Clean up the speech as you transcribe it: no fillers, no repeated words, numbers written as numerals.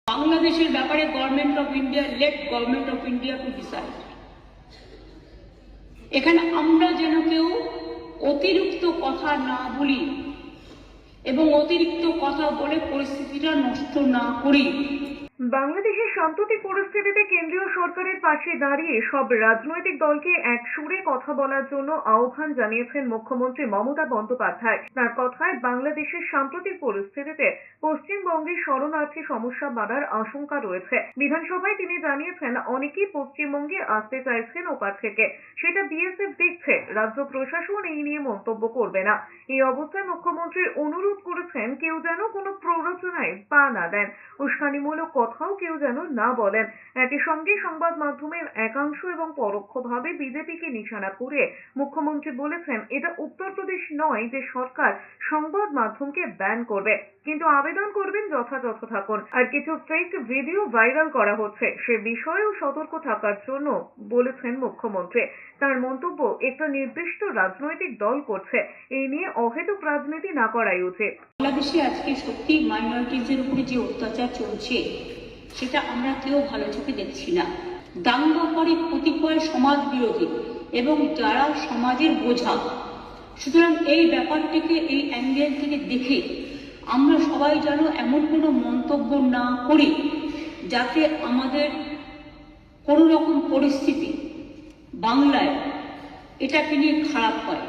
বাংলাদেশের ব্যাপারে government of India, late government of India to decide. এখানে আমরা যেন কেউ অতিরিক্ত কথা না বলি এবং অতিরিক্ত কথা বলে পরিস্থিতিটা নষ্ট না করি। বাংলাদেশের সাম্প্রতিক পরিস্থিতিতে কেন্দ্রীয় সরকারের পাশে দাঁড়িয়ে সব রাজনৈতিক দলকে এক সুরে কথা বলার জন্য আহ্বান জানিয়েছেন মুখ্যমন্ত্রী মমতা বন্দ্যোপাধ্যায়। তার কথায় বাংলাদেশের সাম্প্রতিক পরিস্থিতিতে পশ্চিমবঙ্গের শরণার্থী সমস্যা বাড়ার আশঙ্কা রয়েছে। বিধানসভায় তিনি জানিয়েছেন, অনেকেই পশ্চিমবঙ্গে আসতে চাইছেন ওপার থেকে, সেটা বিএসএফ দেখছে, রাজ্য প্রশাসন এই নিয়ে মন্তব্য করবে না। এই অবস্থায় মুখ্যমন্ত্রী অনুরোধ করেছেন, কেউ যেন কোনো প্ররোচনায় পা না দেন, উস্কানিমূলক কথাও কেউ যেন না বলেন। একই সঙ্গে সংবাদ মাধ্যমের একাংশ এবং পরোক্ষভাবে বিজেপিকে নিশানা করে মুখ্যমন্ত্রী বলেছেন, এটা উত্তরপ্রদেশ নয় যে সরকার সংবাদ মাধ্যমকে ব্যান করবে, কিন্তু আবেদন করবেন যথাযথ থাকুন। আর কিছু ফেক ভিডিও ভাইরাল করা হচ্ছে, সে বিষয়েও সতর্ক থাকার জন্য বলেছেন মুখ্যমন্ত্রী। তার মন্তব্য, একটা নির্দিষ্ট রাজনৈতিক দল করছে, এই নিয়ে অহেতুক রাজনীতি না করাই উচিত। বাংলাদেশে আজকে সত্যি মাইনরিটিজের উপরে যে অত্যাচার চলছে সেটা আমরা কেউ ভালো চোখে দেখছি না। দাঙ্গা করে কতিপয় সমাজ বিরোধী এবং যারা সমাজের বোঝা। সুতরাং এই ব্যাপারটিকে এই অ্যাঙ্গেল থেকে দেখে আমরা সবাই যেন এমন কোনো মন্তব্য না করি যাতে আমাদের কোনো রকম পরিস্থিতি বাংলায় এটাকে নিয়ে খারাপ হয়।